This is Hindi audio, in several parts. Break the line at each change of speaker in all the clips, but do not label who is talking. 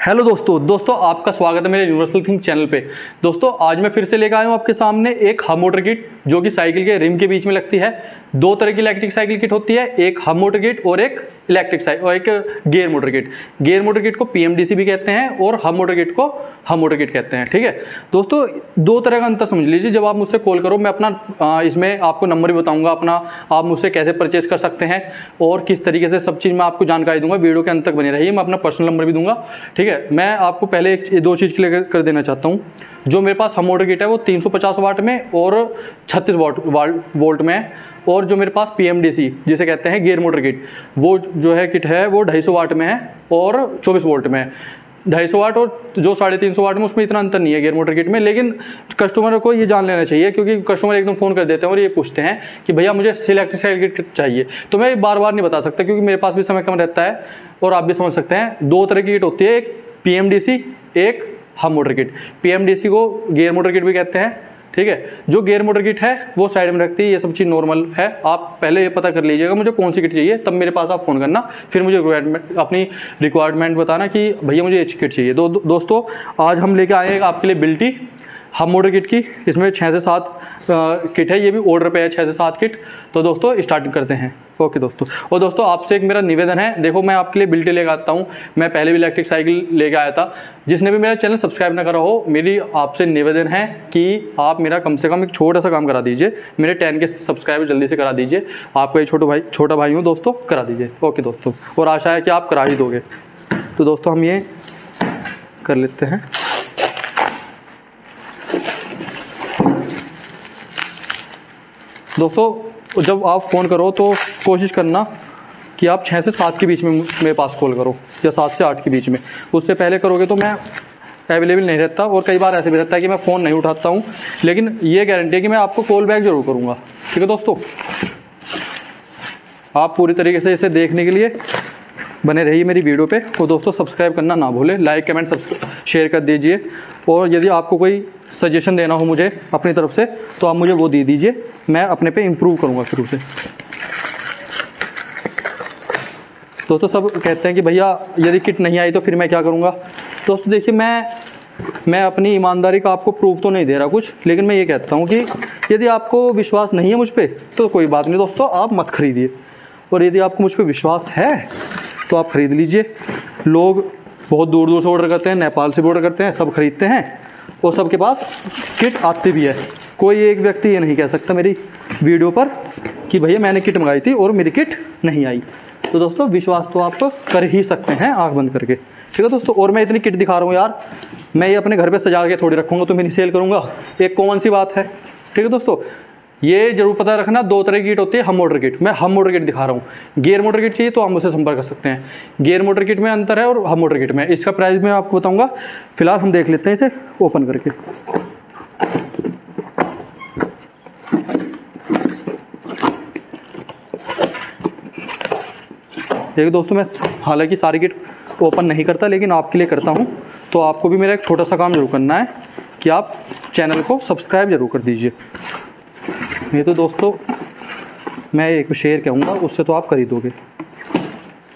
हेलो दोस्तों आपका स्वागत है मेरे यूनिवर्सल थिंक चैनल पे। दोस्तों आज मैं फिर से लेकर आया हूँ आपके सामने एक हब मोटर किट जो कि साइकिल के रिम के बीच में लगती है। दो तरह की इलेक्ट्रिक साइकिल किट होती है, एक हब मोटर किट और एक इलेक्ट्रिक साइकिल और एक gear motor kit. Gear motor kit को पीएमडीसी भी कहते हैं और हब मोटर किट को हब मोटर किट कहते हैं। ठीक है दोस्तों, दो तरह का अंतर समझ लीजिए। जब आप मुझसे कॉल करो, मैं अपना इसमें आपको नंबर भी बताऊंगा अपना, आप मुझसे कैसे परचेज कर सकते हैं और किस तरीके से सब चीज़ मैं आपको जानकारी दूंगा। वीडियो के अंत तक बने रहिए, मैं अपना पर्सनल नंबर भी दूंगा। ठीक है, मैं आपको पहले एक दो चीज़ क्लियर कर देना चाहता हूँ। जो मेरे पास हब मोटर किट है वो 350 वाट में और 36 वोल्ट में है, और जो मेरे पास पीएमडीसी जिसे कहते हैं गियर मोटर किट, वो जो है किट है वो 250 वाट में है और 24 वोल्ट में है। 250 वाट और जो 350 वाट में, उसमें इतना अंतर नहीं है गियर मोटर किट में। लेकिन कस्टमर को ये जान लेना चाहिए, क्योंकि कस्टमर एकदम फ़ोन कर देते हैं और ये पूछते हैं कि भैया मुझे इलेक्ट्रिक साइकिल किट चाहिए। तो मैं बार बार नहीं बता सकता, क्योंकि मेरे पास भी समय कम रहता है और आप भी समझ सकते हैं। दो तरह की किट होती है, एक पीएमडीसी, एक हब मोटर किट। पीएमडीसी को गियर मोटर किट भी कहते हैं। ठीक है, जो गियर मोटर किट है वो साइड में रखती है, ये सब चीज़ नॉर्मल है। आप पहले ये पता कर लीजिएगा मुझे कौन सी किट चाहिए, तब मेरे पास आप फ़ोन करना, फिर मुझे अपनी रिक्वायरमेंट बताना कि भैया मुझे ये किट चाहिए। दोस्तों आज हम लेके आए हैं आपके लिए बिल्टी हब मोटर किट की। इसमें 6 से 7 किट है, ये भी ऑर्डर पे है 6 से 7 किट। तो दोस्तों स्टार्टिंग करते हैं। ओके दोस्तों, और दोस्तों आपसे एक मेरा निवेदन है, देखो मैं आपके लिए बिल्टी लेकर आता हूँ। मैं पहले भी इलेक्ट्रिक साइकिल लेके आया था। जिसने भी मेरा चैनल सब्सक्राइब ना करा हो, मेरी आपसे निवेदन है कि आप मेरा कम से कम एक छोटा सा काम करा दीजिए। मेरे 10 के सब्सक्राइबर जल्दी से करा दीजिए। आपका ये छोटा भाई हूँ दोस्तों, करा दीजिए। ओके दोस्तों, और आशा है कि आप करा ही दोगे। तो दोस्तों हम ये कर लेते हैं। दोस्तों जब आप फ़ोन करो तो कोशिश करना कि आप 6 से 7 के बीच में मेरे पास कॉल करो, या 7 से 8 के बीच में। उससे पहले करोगे तो मैं अवेलेबल नहीं रहता, और कई बार ऐसे भी रहता है कि मैं फ़ोन नहीं उठाता हूँ। लेकिन ये गारंटी है कि मैं आपको कॉल बैक ज़रूर करूँगा। ठीक है दोस्तों, आप पूरी तरीके से इसे देखने के लिए बने रहिए मेरी वीडियो पे। और दोस्तों सब्सक्राइब करना ना भूलें, लाइक कमेंट शेयर कर दीजिए। और यदि आपको कोई सजेशन देना हो मुझे अपनी तरफ से, तो आप मुझे वो दे दीजिए, मैं अपने पे इम्प्रूव करूँगा शुरू से। दोस्तों सब कहते हैं कि भैया यदि किट नहीं आई तो फिर मैं क्या करूँगा। दोस्तों देखिए, मैं अपनी ईमानदारी का आपको प्रूफ तो नहीं दे रहा कुछ, लेकिन मैं ये कहता हूँ कि यदि आपको विश्वास नहीं है मुझ पर तो कोई बात नहीं दोस्तों, आप मत खरीदिए। और यदि आपको मुझ पर विश्वास है तो आप ख़रीद लीजिए। लोग बहुत दूर दूर से ऑर्डर करते हैं, नेपाल से भी ऑर्डर करते हैं, सब खरीदते हैं और सबके पास किट आती भी है। कोई एक व्यक्ति ये नहीं कह सकता मेरी वीडियो पर कि भैया मैंने किट मंगाई थी और मेरी किट नहीं आई। तो दोस्तों विश्वास तो आप कर ही सकते हैं आंख बंद करके। ठीक है दोस्तों, और मैं इतनी किट दिखा रहा हूँ यार, मैं ये अपने घर पे सजा के थोड़ी रखूँगा तो मेरी सेल करूँगा, एक कॉमन सी बात है। ठीक है दोस्तों, ये जरूर पता रखना, दो तरह की किट होती है हब मोटर किट। मैं हब मोटर किट दिखा रहा हूँ। गियर मोटर किट चाहिए तो आप मुझसे संपर्क कर सकते हैं। गियर मोटर किट में अंतर है और हब मोटर किट में। इसका प्राइस मैं आपको बताऊंगा। फिलहाल हम देख लेते हैं इसे ओपन करके। देखिए दोस्तों, मैं हालांकि सारी किट ओपन नहीं करता, लेकिन आपके लिए करता हूँ। तो आपको भी मेरा एक छोटा सा काम जरूर करना है कि आप चैनल को सब्सक्राइब जरूर कर दीजिए। ये तो दोस्तों मैं एक शेर कहूँगा, उससे तो आप खरीदोगे।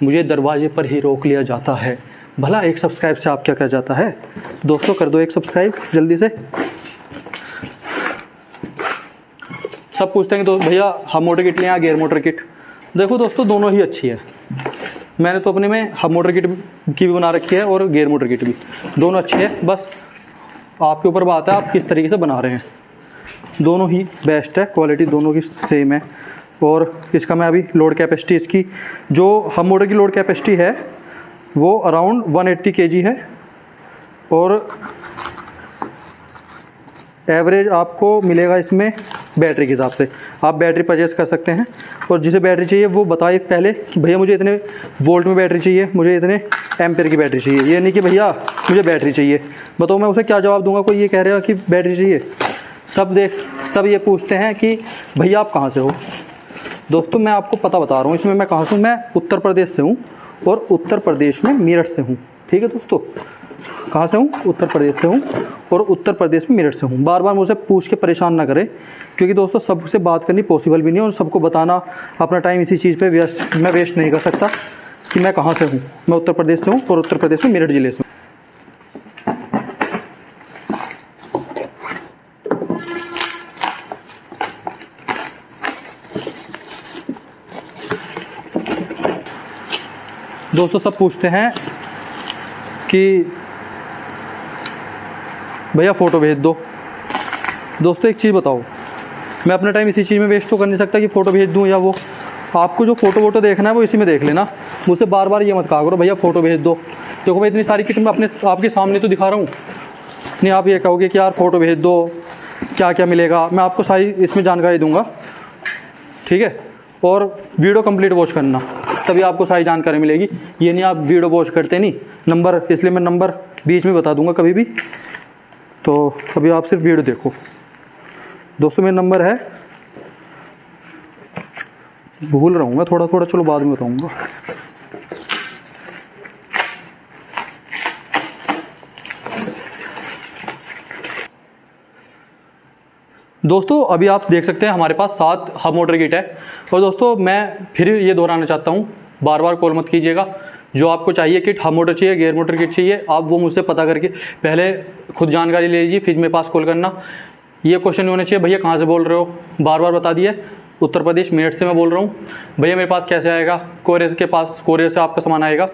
मुझे दरवाजे पर ही रोक लिया जाता है, भला एक सब्सक्राइब से आप क्या कह जाता है। दोस्तों कर दो एक सब्सक्राइब जल्दी से। सब पूछते हैं कि दोस्त भैया हब मोटर किट लें या गियर मोटर किट। देखो दोस्तों दोनों ही अच्छी है। मैंने तो अपने में हब मोटर किट की भी बना रखी है और गियर मोटर किट भी, दोनों अच्छी है। बस आपके ऊपर बात है आप किस तरीके से बना रहे हैं। दोनों ही बेस्ट है, क्वालिटी दोनों की सेम है। और इसका मैं अभी लोड कैपेसिटी, इसकी जो हब मोटर की लोड कैपेसिटी है वो अराउंड 180 kg है। और एवरेज आपको मिलेगा इसमें बैटरी के हिसाब से। आप बैटरी परचेस कर सकते हैं, और जिसे बैटरी चाहिए वो बताइए पहले कि भैया मुझे इतने वोल्ट में बैटरी चाहिए, मुझे इतने एम्पेयर की बैटरी चाहिए। ये नहीं कि भैया मुझे बैटरी चाहिए। बताओ मैं उसे क्या जवाब दूंगा। कोई ये कह रहा है कि बैटरी चाहिए, सब ये पूछते हैं कि भैया आप कहाँ से हो। दोस्तों मैं आपको पता बता रहा हूँ इसमें मैं कहाँ से हूँ। मैं उत्तर प्रदेश से हूँ, और उत्तर प्रदेश में मेरठ से हूँ। ठीक है दोस्तों, कहाँ से हूँ, उत्तर प्रदेश से हूँ, और उत्तर प्रदेश में मेरठ से हूँ। बार बार मुझसे पूछ के परेशान ना करें, क्योंकि दोस्तों सबसे बात करनी पॉसिबल भी नहीं है, और सबको बताना अपना टाइम इसी चीज़ पे मैं वेस्ट नहीं कर सकता कि मैं कहाँ से हूँ। मैं उत्तर प्रदेश से हूँ, और उत्तर प्रदेश में मेरठ ज़िले से हूँ। दोस्तों सब पूछते हैं कि भैया फ़ोटो भेज दो। दोस्तों एक चीज़ बताओ, मैं अपना टाइम इसी चीज़ में वेस्ट तो कर नहीं सकता कि फ़ोटो भेज दूँ या वो। आपको जो फ़ोटो वोटो देखना है वो इसी में देख लेना, मुझसे बार बार ये मत कहा करो भैया फ़ोटो भेज दो। देखो मैं इतनी सारी किट मैं अपने आपके सामने तो दिखा रहा हूँ, नहीं आप ये कहोगे कि यार फ़ोटो भेज दो, क्या क्या मिलेगा, मैं आपको सारी इसमें जानकारी दूंगा, ठीक है। और वीडियो कंप्लीट वॉच करना, तभी आपको सारी जानकारी मिलेगी। ये नहीं आप वीडियो वॉच करते नहीं, नंबर, इसलिए मैं नंबर बीच में बता दूंगा कभी भी, तो अभी आप सिर्फ वीडियो देखो। दोस्तों मेरा नंबर है, भूल रहा हूँ मैं थोड़ा थोड़ा, चलो बाद में बताऊँगा। दोस्तों अभी आप देख सकते हैं हमारे पास 7 हब मोटर किट है। और दोस्तों मैं फिर ये दोहराना चाहता हूँ, बार बार कॉल मत कीजिएगा। जो आपको चाहिए किट, हब मोटर चाहिए, गियर मोटर किट चाहिए, आप वो मुझसे पता करके पहले खुद जानकारी ले लीजिए, फिर मेरे पास कॉल करना। ये क्वेश्चन नहीं होने चाहिए भैया कहाँ से बोल रहे हो, बार बार बता दिए उत्तर प्रदेश मेरठ से मैं बोल रहा हूँ। भैया मेरे पास कैसे आएगा, कोरियर के पास, कोरियर से आपका सामान आएगा।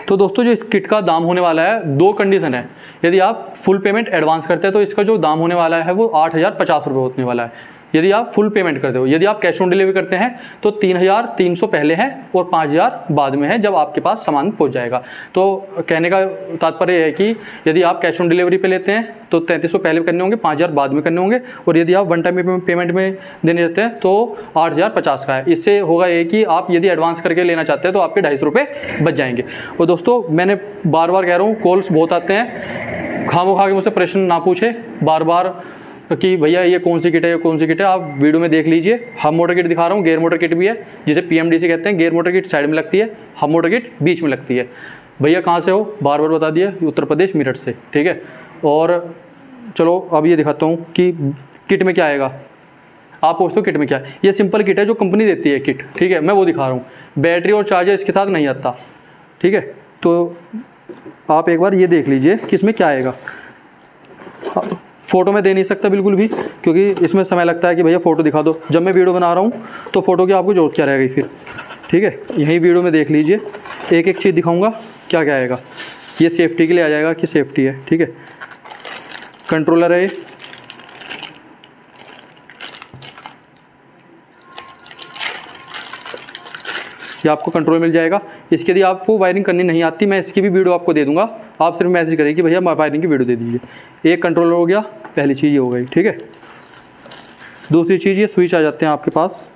तो दोस्तों जो इस किट का दाम होने वाला है, 2 कंडीशन है। यदि आप फुल पेमेंट एडवांस करते हैं तो इसका जो दाम होने वाला है वो 8,050 रुपये होने वाला है, यदि आप फुल पेमेंट करते हो। यदि आप कैश ऑन डिलीवरी करते हैं तो 3,300 पहले है और 5,000 बाद में है जब आपके पास सामान पहुंच जाएगा। तो कहने का तात्पर्य है कि यदि आप कैश ऑन डिलीवरी पे लेते हैं तो 3,300 पहले करने होंगे, 5,000 बाद में करने होंगे, और यदि आप वन टाइम पेमेंट में देने जाते हैं तो 8,050 का है। इससे होगा ये कि आप यदि एडवांस करके लेना चाहते हैं तो आपके 250 रुपये बच जाएंगे। और दोस्तों मैंने बार बार कह रहा हूँ, कॉल्स बहुत आते हैं, खामोखा के मुझसे प्रश्न ना पूछे बार बार कि भैया ये कौन सी किट है, ये कौन सी किट है। आप वीडियो में देख लीजिए, हब मोटर किट दिखा रहा हूँ, गियर मोटर किट भी है जिसे PMDC कहते हैं। गियर मोटर किट साइड में लगती है, हब मोटर किट बीच में लगती है। भैया कहाँ से हो, बार बार बता दिए, उत्तर प्रदेश मेरठ से, ठीक है। और चलो अब ये दिखाता हूँ कि किट में क्या आएगा। आप पूछते हो किट में क्या है, ये सिंपल किट है जो कंपनी देती है किट, ठीक है, मैं वो दिखा रहा हूँ। बैटरी और चार्जर इसके साथ नहीं आता, ठीक है। तो आप एक बार ये देख लीजिए कि इसमें क्या आएगा। फ़ोटो में दे नहीं सकता बिल्कुल भी, क्योंकि इसमें समय लगता है कि भैया फ़ोटो दिखा दो। जब मैं वीडियो बना रहा हूँ तो फ़ोटो की आपको जरूरत क्या रहेगी फिर, ठीक है। यही वीडियो में देख लीजिए, एक एक चीज़ दिखाऊंगा क्या क्या आएगा। ये सेफ्टी के लिए आ जाएगा कि सेफ्टी है, ठीक है। कंट्रोलर है ये आपको कंट्रोल मिल जाएगा। इसके यदि आपको वायरिंग करनी नहीं आती, मैं इसकी भी वीडियो आपको दे दूंगा, आप सिर्फ मैसेज करें कि भैया वायरिंग की वीडियो दे दीजिए। एक कंट्रोलर हो गया, पहली चीज़ ये हो गई, ठीक है। दूसरी चीज़ ये स्विच आ जाते हैं आपके पास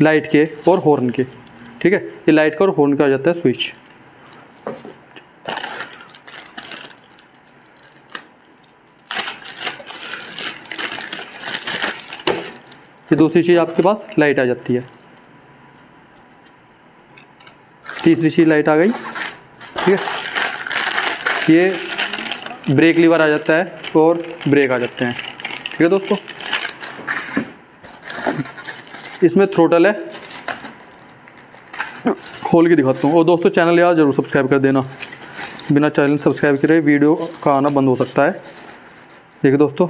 लाइट के और हॉर्न के, ठीक है। ये लाइट का और हॉर्न का आ जाता है स्विच। ये दूसरी चीज़ आपके पास लाइट आ जाती है। तीसरी चीज़ लाइट आ गई, ठीक है। ये ब्रेक लीवर आ जाता है और ब्रेक आ जाते हैं, ठीक है दोस्तों। इसमें थ्रोटल है, खोल के दिखाता हूँ। और दोस्तों चैनल यार ज़रूर सब्सक्राइब कर देना, बिना चैनल सब्सक्राइब करे वीडियो का आना बंद हो सकता है। देखिए दोस्तों,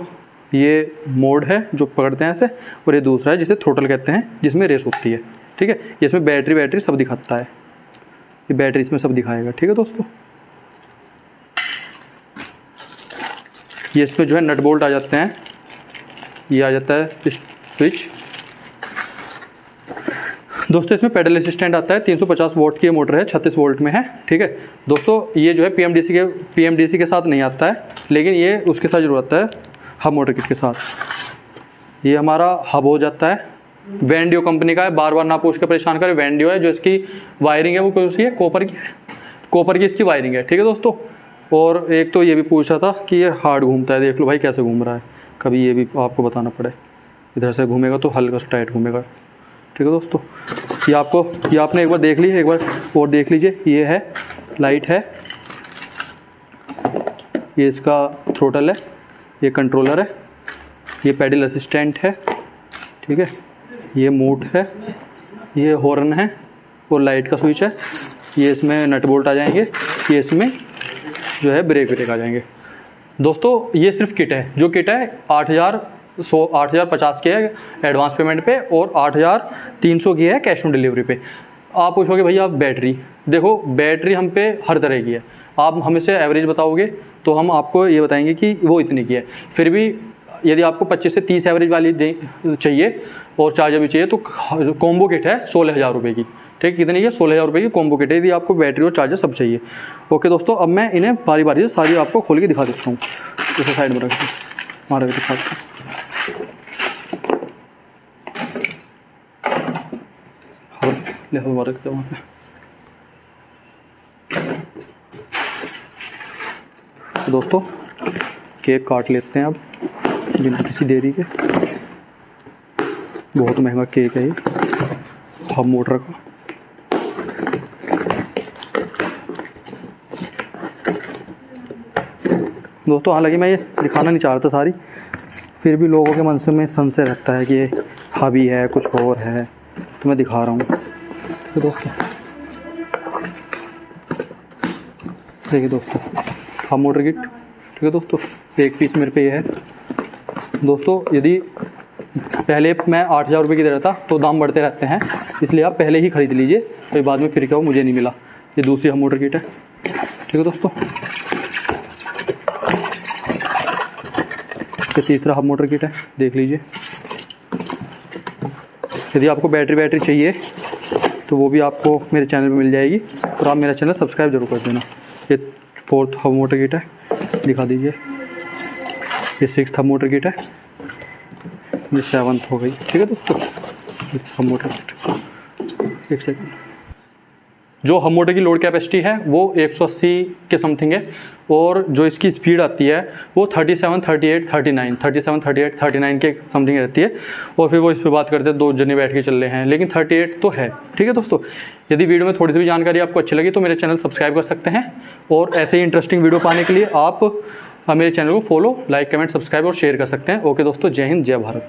ये मोड है जो पकड़ते हैं ऐसे, और ये दूसरा है जिसे थ्रोटल कहते हैं, जिसमें रेस होती है, ठीक है। इसमें बैटरी सब दिखाता है, ये बैटरी इसमें सब दिखाएगा, ठीक है दोस्तों। ये इसमें जो है नट बोल्ट आ जाते हैं, ये आ जाता है स्विच। दोस्तों इसमें पेडल असिस्टेंट आता है, 350 वोल्ट की मोटर है, 36 वोल्ट में है, ठीक है दोस्तों। ये जो है PMDC के साथ नहीं आता है, लेकिन ये उसके साथ जरूर आता है, हब मोटर किट के साथ। ये हमारा हब हो जाता है, वेंडियो कंपनी का है, बार बार ना पूछ के परेशान करें। वेंडियो है, जो इसकी वायरिंग है वो कौन सी है, कॉपर की है, कॉपर की इसकी वायरिंग है, ठीक है दोस्तों। और एक तो ये भी पूछा था कि ये हार्ड घूमता है, देख लो भाई कैसे घूम रहा है, कभी ये भी आपको बताना पड़े। इधर से घूमेगा तो हल्का सा टाइट घूमेगा, ठीक है दोस्तों। ये आपने एक बार देख ली, एक बार और देख लीजिए। ये है लाइट है, ये इसका थ्रोटल है, ये कंट्रोलर है, ये पेडल असिस्टेंट है, ठीक है। ये मोड है, ये हॉर्न है और लाइट का स्विच है। ये इसमें नट बोल्ट आ जाएंगे, ये इसमें जो है ब्रेक आ जाएंगे। दोस्तों ये सिर्फ किट है, जो किट है 8,050 की है एडवांस पेमेंट पे और 8,300 की है कैश ऑन डिलीवरी पे। आप पूछोगे भैया बैटरी, देखो बैटरी हम पे हर तरह की है, आप हमें से एवरेज बताओगे तो हम आपको ये बताएंगे कि वो इतनी की है। फिर भी यदि आपको 25 से 30 एवरेज वाली चाहिए और चार्जर भी चाहिए तो कॉम्बो किट है 16,000 रुपये की। ठीक, कितनी है? 16,000 रुपये की कॉम्बो किट है, यदि आपको बैटरी और चार्जर सब चाहिए। ओके दोस्तों, अब मैं इन्हें बारी बारी से सारी आपको खोल के दिखा देता हूँ। इसे साइड में रख दूँ, मारा के दिखा देता हूँ। रख दो वहाँ पे। तो दोस्तों केक काट लेते हैं अब बिना किसी देरी के। बहुत महंगा केक है ये, हब मोटर का। दोस्तों हालांकि मैं ये दिखाना नहीं चाह रहा था सारी, फिर भी लोगों के मन से में संशय रहता है कि ये हबी है कुछ और है, तो मैं दिखा रहा हूँ। तो दोस्तों देखिए दोस्तों, हब मोटर किट। ठीक है दोस्तों, एक पीस मेरे पे ये है। दोस्तों यदि पहले मैं 8,000 रुपये की दे रहा था तो दाम बढ़ते रहते हैं, इसलिए आप पहले ही ख़रीद लीजिए, फिर बाद में फिर क्या हो मुझे नहीं मिला। ये दूसरी हब मोटर किट है। ठीक है दोस्तों, ये तीसरा हब मोटर किट है, देख लीजिए। यदि आपको बैटरी चाहिए तो वो भी आपको मेरे चैनल पे मिल जाएगी, और आप मेरा चैनल सब्सक्राइब जरूर कर देना। ये 4th हब मोटर किट है, दिखा दीजिए। ये 6th हब मोटर किट है, ये 7th हो गई। ठीक है दोस्तों, हब मोटर किट। एक सेकंड। जो हब मोटर की लोड कैपेसिटी है वो 180 के समथिंग है, और जो इसकी स्पीड आती है वो 37, 38, 39, 37, 38, 39 के समथिंग रहती है। और फिर वो इस पर बात करते हैं 2 जने बैठ के चल रहे हैं, लेकिन 38 तो है। ठीक है दोस्तों, यदि वीडियो में थोड़ी सी भी जानकारी आपको अच्छी लगी तो मेरे चैनल सब्सक्राइब कर सकते हैं, और ऐसे ही इंटरेस्टिंग वीडियो पाने के लिए आप मेरे चैनल को फॉलो, लाइक, कमेंट, सब्सक्राइब और शेयर कर सकते हैं। ओके दोस्तों, जय हिंद, जय भारत।